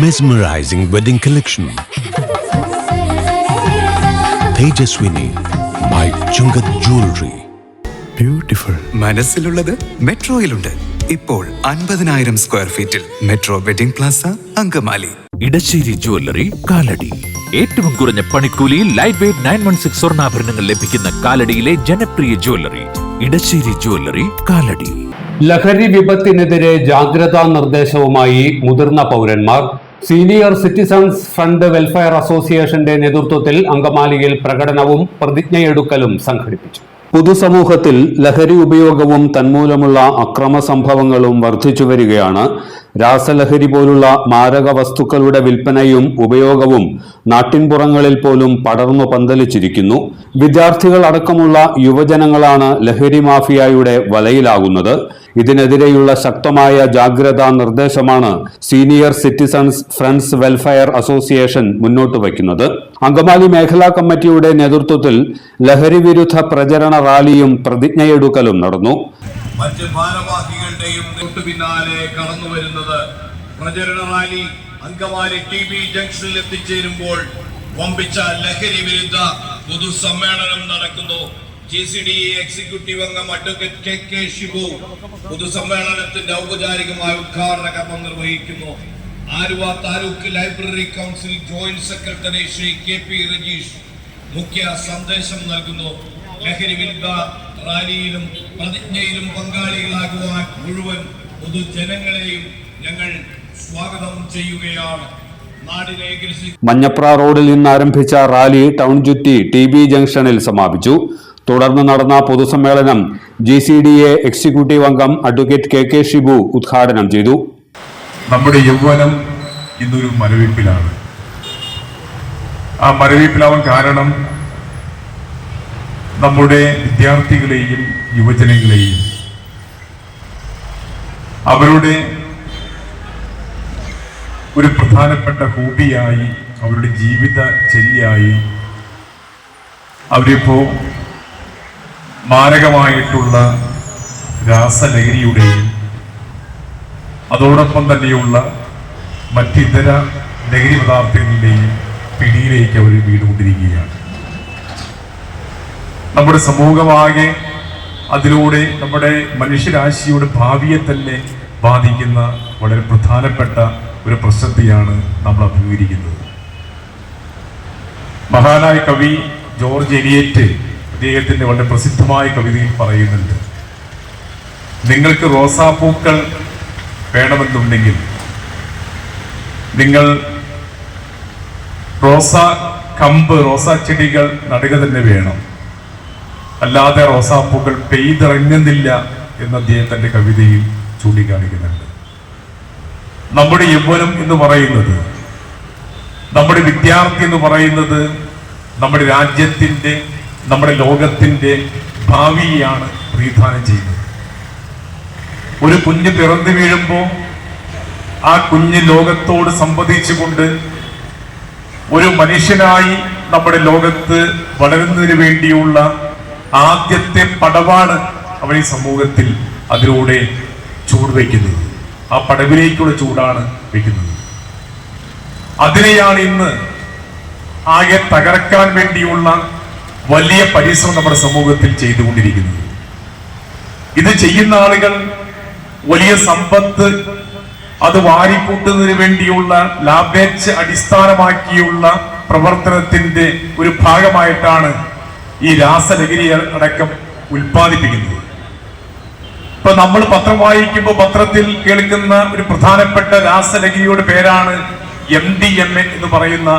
Mesmerizing wedding collection. Tejaswini by Chungat Jewelry. Beautiful. മനസ്സിലുള്ളത് മെട്രോയിലുണ്ട്. ഇപ്പോൾ 50,000 square ഫീറ്റിൽ metro wedding plaza Angamaly. Edassery jewellery Kalady. ഏറ്റവും കുറഞ്ഞ പണിക്കൂലിയിൽ ലൈറ്റ് വെയ്റ്റ് 916 സ്വർണ്ണാഭരണങ്ങൾ ലഭിക്കുന്ന കാലടിയിലെ ജനപ്രിയ ജ്വല്ലറി ഇടശ്ശേരി ജ്വല്ലറി കാലടി. ലഹരി വിപത്തിനെതിരെ ജാഗ്രതാ നിർദ്ദേശവുമായി മുതിർന്ന പൗരന്മാർ. സീനിയർ സിറ്റിസൺസ് ഫ്രണ്ട് വെൽഫെയർ അസോസിയേഷന്റെ നേതൃത്വത്തിൽ അങ്കമാലിയിൽ പ്രകടനവും പ്രതിജ്ഞയെടുക്കലും സംഘടിപ്പിച്ചു. പൊതുസമൂഹത്തിൽ ലഹരി ഉപയോഗവും തന്മൂലമുള്ള അക്രമ സംഭവങ്ങളും വർദ്ധിച്ചു വരികയാണ്. രാസലഹരി പോലുള്ള മാരക വസ്തുക്കളുടെ വിൽപ്പനയും ഉപയോഗവും നാട്ടിൻപുറങ്ങളിൽ പോലും പടർന്നു പന്തലിച്ചിരിക്കുന്നു. വിദ്യാർത്ഥികൾ അടക്കമുള്ള യുവജനങ്ങളാണ് ലഹരി മാഫിയയുടെ വലയിലാകുന്നത്. ഇതിനെതിരെയുള്ള ശക്തമായ ജാഗ്രതാ നിർദ്ദേശമാണ് senior citizens friends welfare association മുന്നോട്ട് വയ്ക്കുന്നത്. അങ്കമാലി മേഖലാ കമ്മിറ്റിയുടെ നേതൃത്വത്തിൽ ലഹരി വിരുദ്ധ പ്രചരണ റാലിയും പ്രതിജ്ഞയെടുക്കലും നടന്നു. മറ്റ് ഭാരവാഹികളുടെയും പിന്നാലെ കടന്നു വരുന്നത് പ്രചരണ റാലി അങ്കമാലി TB ജംഗ്ഷനിൽ എത്തിച്ചേരുമ്പോൾ വമ്പിച്ച ലഹരി വിരുദ്ധ പൊതുസമ്മേളനം നടക്കുന്നു. GCDA എക്സിക്യൂട്ടീവ് അംഗം അഡ്വക്കേറ്റ് KK ഷിബു പൊതുസമ്മേളനത്തിന്റെ ഔപചാരികമായ ഉദ്ഘാടന കർമ്മം നിർവഹിക്കുന്നു. Aluva taluk library council joint secretary Shri KP Rajeesh മുഖ്യ സന്ദേശം നൽകുന്നു. ലഹരി വിരുദ്ധ റാലിയിലും പ്രതിജ്ഞയിലും പങ്കാളികളാകുവാൻ മുഴുവൻ പൊതുജനങ്ങളെയും ഞങ്ങൾ സ്വാഗതം ചെയ്യുകയാണ്. മഞ്ഞപ്ര റോഡിൽ നിന്ന് ആരംഭിച്ച റാലി ടൗൺ ചുറ്റി TB ജംഗ്ഷനിൽ സമാപിച്ചു. തുടർന്ന് നടന്ന പൊതുസമ്മേളനം GCDA എക്സിക്യൂട്ടീവ് അംഗം അഡ്വക്കേറ്റ് KK ഷിബു ഉദ്ഘാടനം ചെയ്തു. നമ്മുടെ യൗവനം ഇന്നൊരു മരവിപ്പിലാണ്. ആ മരവിപ്പിലാവാൻ കാരണം നമ്മുടെ വിദ്യാർത്ഥികളെയും യുവജനങ്ങളെയും അവരുടെ ഒരു പ്രധാനപ്പെട്ട ഹോബിയായി, അവരുടെ ജീവിതചര്യയായി അവരിപ്പോ മാരകമായിട്ടുള്ള രാസലഹരിയുടെയും അതോടൊപ്പം തന്നെയുള്ള മറ്റിതര ലഹരി പദാർത്ഥങ്ങളുടെയും പിടിയിലേക്ക് അവർ വീണുകൊണ്ടിരിക്കുകയാണ്. നമ്മുടെ സമൂഹമാകെ അതിലൂടെ നമ്മുടെ മനുഷ്യരാശിയുടെ ഭാവിയെ തന്നെ ബാധിക്കുന്ന വളരെ പ്രധാനപ്പെട്ട ഒരു പ്രശ്നത്തെയാണ് നമ്മൾ അഭിമുഖീകരിക്കുന്നത്. മഹാനായ കവി ജോർജ് എലിയറ്റ് അദ്ദേഹത്തിന്റെ വളരെ പ്രസിദ്ധമായ കവിതയിൽ പറയുന്നുണ്ട്, നിങ്ങൾക്ക് റോസാപ്പൂക്കൾ വേണമെന്നുണ്ടെങ്കിൽ നിങ്ങൾ റോസാ ചെടികൾ നടുക തന്നെ വേണം, അല്ലാതെ റോസാപ്പൂക്കൾ പെയ്തിറങ്ങുന്നില്ല എന്ന് അദ്ദേഹം തന്റെ കവിതയിൽ ചൂണ്ടിക്കാണിക്കുന്നുണ്ട്. നമ്മുടെ യൗവനം എന്ന് പറയുന്നത്, നമ്മുടെ വിദ്യാർത്ഥി എന്ന് പറയുന്നത് നമ്മുടെ രാജ്യത്തിന്റെ, നമ്മുടെ ലോകത്തിന്റെ ഭാവിയാണ് പ്രതിനിധാനം ചെയ്യുന്നത്. ഒരു കുഞ്ഞ് പിറന്നു വീഴുമ്പോൾ ആ കുഞ്ഞ് ലോകത്തോട് സംവദിച്ചുകൊണ്ട് ഒരു മനുഷ്യനായി നമ്മുടെ ലോകത്ത് വളരുന്നതിന് വേണ്ടിയുള്ള ആദ്യത്തെ പടവാണ് അവൻ ഈ സമൂഹത്തിൽ അതിലൂടെ ചൂട് വയ്ക്കുന്നത്. ആ പടവിലേക്കുള്ള ചൂടാണ് വയ്ക്കുന്നത്. അതിനെയാണ് ഇന്ന് ആകെ തകർക്കാൻ വേണ്ടിയുള്ള വലിയ പരിശ്രമം നമ്മുടെ സമൂഹത്തിൽ ചെയ്തുകൊണ്ടിരിക്കുന്നത്. ഇത് ചെയ്യുന്ന ആളുകൾ വലിയ സമ്പത്ത് അത് വാരിക്കൂട്ടുന്നതിന് വേണ്ടിയുള്ള ലാഭേച്ഛ അടിസ്ഥാനമാക്കിയുള്ള പ്രവർത്തനത്തിന്റെ ഒരു ഭാഗമായിട്ടാണ് ഈ രാസലഹരി അടക്കം ഉൽപ്പാദിപ്പിക്കുന്നത്. ഇപ്പൊ നമ്മൾ പത്രം വായിക്കുമ്പോൾ പത്രത്തിൽ കേൾക്കുന്ന ഒരു പ്രധാനപ്പെട്ട രാസലഹരിയുടെ പേരാണ് MDMA എന്ന് പറയുന്ന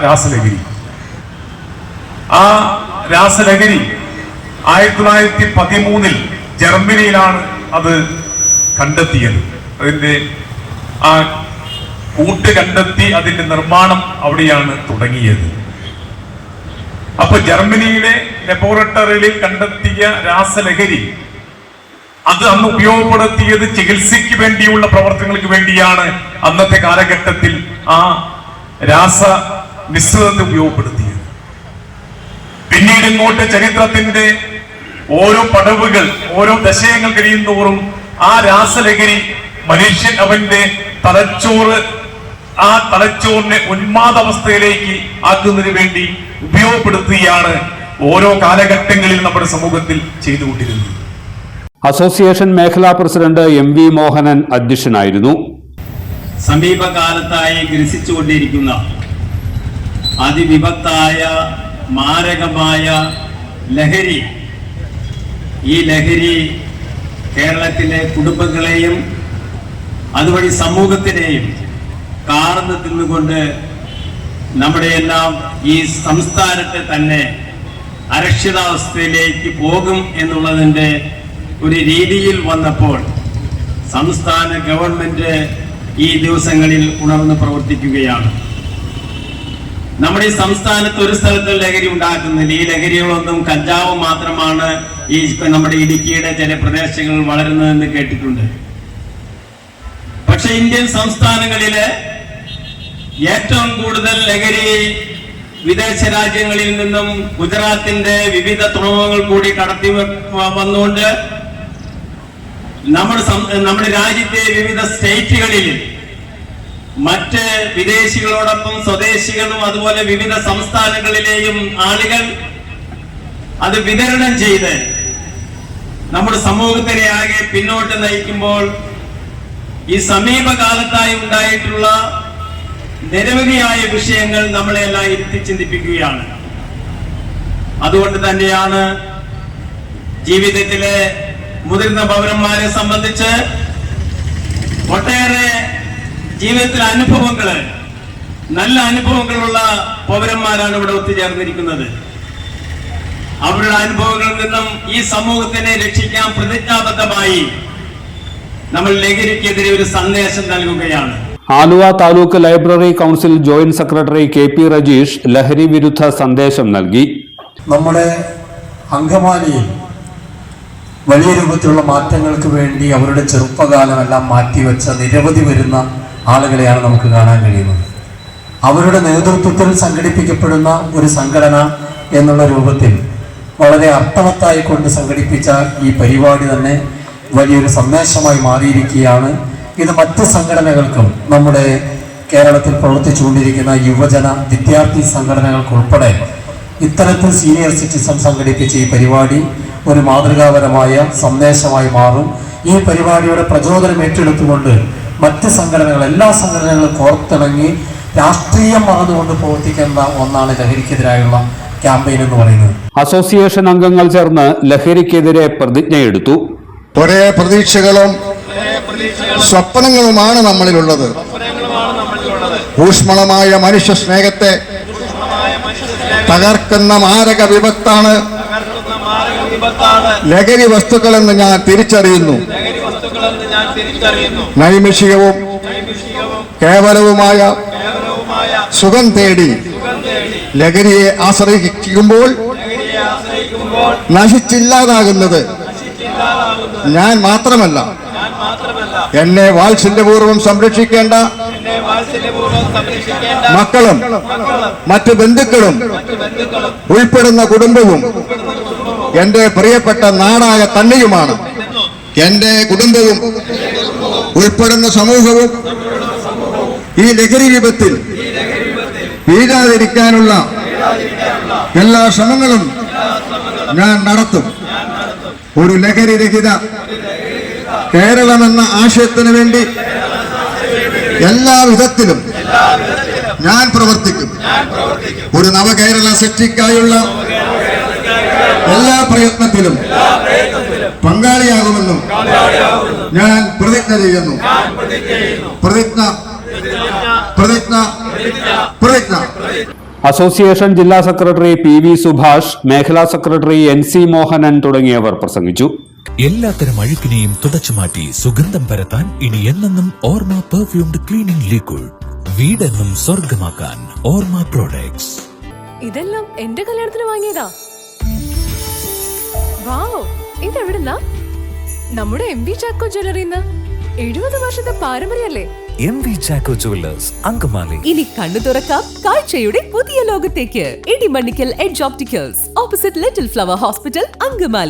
രാസലഹരി. ആ രാസലഹരി 1913 ജർമ്മനിയിലാണ് അത് കണ്ടെത്തിയത്. അതിന്റെ ആ കൂട്ട് കണ്ടെത്തി അതിന്റെ നിർമ്മാണം അവിടെയാണ് തുടങ്ങിയത്. അപ്പൊ ജർമ്മനിയിലെ ലബോറട്ടറിയിൽ കണ്ടെത്തിയ രാസലഹരി അത് അന്ന് ഉപയോഗപ്പെടുത്തിയത് ചികിത്സയ്ക്ക് വേണ്ടിയുള്ള പ്രവർത്തനങ്ങൾക്ക് വേണ്ടിയാണ്. അന്നത്തെ കാലഘട്ടത്തിൽ ആ രാസ മിശ്രിതത്തെ ഉപയോഗപ്പെടുത്തിയത്. പിന്നീട് ഇങ്ങോട്ട് ചരിത്രത്തിന്റെ ഓരോ പടവുകൾ, ഓരോ ദശകങ്ങൾ കഴിയുന്തോറും ആ രാസലഹരി മനുഷ്യൻ അവന്റെ തലച്ചോറ് ആ തലച്ചോറിനെ ഉന്മാദാവസ്ഥയിലേക്ക് ആക്കുന്നതിന് വേണ്ടി ഉപയോഗപ്പെടുത്തുകയാണ് ഓരോ കാലഘട്ടങ്ങളിൽ നമ്മുടെ സമൂഹത്തിൽ ചെയ്തുകൊണ്ടിരുന്നത്. അസോസിയേഷൻ മേഖലാ പ്രസിഡന്റ് MV മോഹനൻ അധ്യക്ഷനായിരുന്നു. സമീപകാലത്തായി ഗ്രസിച്ചുകൊണ്ടിരിക്കുന്ന അതിവിപത്തായ മാരകമായ ലഹരി, ഈ ലഹരി കേരളത്തിലെ കുടുംബങ്ങളെയും അതുവഴി സമൂഹത്തിനെയും കാർന്നു തിന്നുകൊണ്ട് നമ്മുടെ എല്ലാം ഈ സംസ്ഥാനത്തെ തന്നെ അരക്ഷിതാവസ്ഥയിലേക്ക് പോകും എന്നുള്ളതിൻ്റെ ഒരു രീതിയിൽ വന്നപ്പോൾ സംസ്ഥാന ഗവൺമെന്റ് ഈ ദിവസങ്ങളിൽ ഉണർന്ന് പ്രവർത്തിക്കുകയാണ്. നമ്മുടെ ഈ സംസ്ഥാനത്ത് ഒരു സ്ഥലത്ത് ലഹരി ഉണ്ടാക്കുന്നില്ല. ഈ ലഹരികളൊന്നും കഞ്ചാവ് മാത്രമാണ് ഈ നമ്മുടെ ഇടുക്കിയുടെ ചില പ്രദേശങ്ങളിൽ വളരുന്നതെന്ന് കേട്ടിട്ടുണ്ട്. പക്ഷെ ഇന്ത്യൻ സംസ്ഥാനങ്ങളില് ഏറ്റവും കൂടുതൽ ലഹരി വിദേശ രാജ്യങ്ങളിൽ നിന്നും ഗുജറാത്തിന്റെ വിവിധ തുറമുഖങ്ങൾ കൂടി കടത്തി വന്നുകൊണ്ട് നമ്മുടെ രാജ്യത്തെ വിവിധ സ്റ്റേറ്റുകളിൽ മറ്റ് വിദേശികളോടൊപ്പം സ്വദേശികളും അതുപോലെ വിവിധ സംസ്ഥാനങ്ങളിലെയും ആളുകൾ അത് വിതരണം ചെയ്ത് നമ്മുടെ സമൂഹത്തിനെ ആകെ പിന്നോട്ട് നയിക്കുമ്പോൾ ഈ സമീപകാലത്തായി ഉണ്ടായിട്ടുള്ള നിരവധിയായ വിഷയങ്ങൾ നമ്മളെല്ലാം ഇരുത്തി ചിന്തിപ്പിക്കുകയാണ്. അതുകൊണ്ട് തന്നെയാണ് ജീവിതത്തിലെ മുതിർന്ന പൗരന്മാരെ സംബന്ധിച്ച് ഒട്ടേറെ ജീവിതത്തിലെ അനുഭവങ്ങള്, നല്ല അനുഭവങ്ങളുള്ള പൗരന്മാരാണ് ഇവിടെ ഒത്തുചേർന്നിരിക്കുന്നത്. അവരുടെ അനുഭവങ്ങളിൽ നിന്നും ഈ സമൂഹത്തിനെ രക്ഷിക്കാൻ പ്രതിജ്ഞാബദ്ധമായി നമ്മൾ ലഹരിക്കെതിരെ ഒരു സന്ദേശം നൽകുകയാണ്. Aluva taluk library council joint secretary KP Rajeesh ലഹരി വിരുദ്ധ സന്ദേശം നൽകി. നമ്മുടെ അങ്കമാലിയിൽ വലിയ രൂപത്തിലുള്ള മാറ്റങ്ങൾക്ക് വേണ്ടി അവരുടെ ചെറുപ്പകാലമെല്ലാം മാറ്റിവെച്ച നിരവധി വരുന്ന ആളുകളെയാണ് നമുക്ക് കാണാൻ കഴിയുന്നത്. അവരുടെ നേതൃത്വത്തിൽ സംഘടിപ്പിക്കപ്പെടുന്ന ഒരു സംഘടന എന്നുള്ള രൂപത്തിൽ വളരെ അർത്ഥവത്തായി കൊണ്ട് സംഘടിപ്പിച്ച ഈ പരിപാടി തന്നെ വലിയൊരു സന്ദേശമായി മാറിയിരിക്കുകയാണ്. ഇത് മറ്റ് സംഘടനകൾക്കും നമ്മുടെ കേരളത്തിൽ പ്രവർത്തിച്ചുകൊണ്ടിരിക്കുന്ന യുവജന വിദ്യാർത്ഥി സംഘടനകൾക്കുൾപ്പെടെ ഇത്തരത്തിൽ സീനിയർ സിറ്റിസൺ സംഘടിപ്പിച്ച ഈ പരിപാടി ഒരു മാതൃകാപരമായ സന്ദേശമായി മാറും. ഈ പരിപാടിയുടെ പ്രചോദനം ഏറ്റെടുത്തുകൊണ്ട് മറ്റ് സംഘടനകൾ, എല്ലാ സംഘടനകളും കോർത്തിണങ്ങി രാഷ്ട്രീയം മറന്നുകൊണ്ട് പ്രവർത്തിക്കേണ്ട ഒന്നാണ് ലഹരിക്കെതിരായുള്ള ക്യാമ്പയിൻ എന്ന് പറയുന്നത്. അസോസിയേഷൻ അംഗങ്ങൾ ചേർന്ന് ലഹരിക്കെതിരെ പ്രതിജ്ഞയെടുത്തു. ഒരേ പ്രതീക്ഷകളും സ്വപ്നങ്ങളുമാണ് നമ്മളിലുള്ളത്. ഊഷ്മളമായ മനുഷ്യ സ്നേഹത്തെ തകർക്കുന്ന മാരക വിപത്താണ് ലഹരി വസ്തുക്കളെന്ന് ഞാൻ തിരിച്ചറിയുന്നു. നൈമിഷികവും കേവലവുമായ സുഖം തേടി ലഹരിയെ ആശ്രയിക്കുമ്പോൾ നശിച്ചില്ലാതാകുന്നത് ഞാൻ മാത്രമല്ല, എന്നെ വാത്സല്യപൂർവ്വം സംരക്ഷിക്കേണ്ട മക്കളും മറ്റു ബന്ധുക്കളും ഉൾപ്പെടുന്ന കുടുംബവും എന്റെ പ്രിയപ്പെട്ട നാടായ തന്നെയുമാണ്. എന്റെ കുടുംബവും ഉൾപ്പെടുന്ന സമൂഹവും ഈ ലഹരി വിപത്തിൽ വീഴാതിരിക്കാനുള്ള എല്ലാ ശ്രമങ്ങളും ഞാൻ നടത്തും. ഒരു ലഹരി രഹിത കേരളമെന്ന ആശയത്തിന് വേണ്ടി എല്ലാ വിധത്തിലും ഞാൻ പ്രവർത്തിക്കും. ഒരു നവകേരള സൃഷ്ടിക്കായുള്ള എല്ലാ പ്രയത്നത്തിലും പങ്കാളിയാകുമെന്നും ഞാൻ പ്രതിജ്ഞ ചെയ്യുന്നു. പ്രതിജ്ഞ. അസോസിയേഷൻ ജില്ലാ സെക്രട്ടറി PV സുഭാഷ്, മേഖലാ സെക്രട്ടറി NC മോഹനൻ തുടങ്ങിയവർ പ്രസംഗിച്ചു. എല്ലാത്തരം അഴുക്കിനെയും തുടച്ചുമാറ്റി സുഗന്ധം പരത്താൻ ഇനി എന്നെന്നും ഓർമ്മ പെർഫ്യൂംഡ് ക്ലീനിംഗ് ലിക്വിഡ്. വീടെന്നും സ്വർഗമാക്കാൻ ഓർമ്മ പ്രോഡക്ട്സ്. ഇതെല്ലാം എന്റെ കല്യാണത്തിന് വാങ്ങിയതാ. വാവ്, ഇതെവിടുന്നാ? നമ്മുടെ MV ചാക്കോ ജ്വല്ലറിന്ന്. 70 വർഷത്തെ പാരമ്പര്യല്ലേ. MV Chacko jewellers, Angamaly. ഇനി കണ്ണു തുറക്കാം കാഴ്ചയുടെ പുതിയ ലോകത്തേക്ക്. Idimannickal edge opticals, opposite little flower hospital, Angamaly.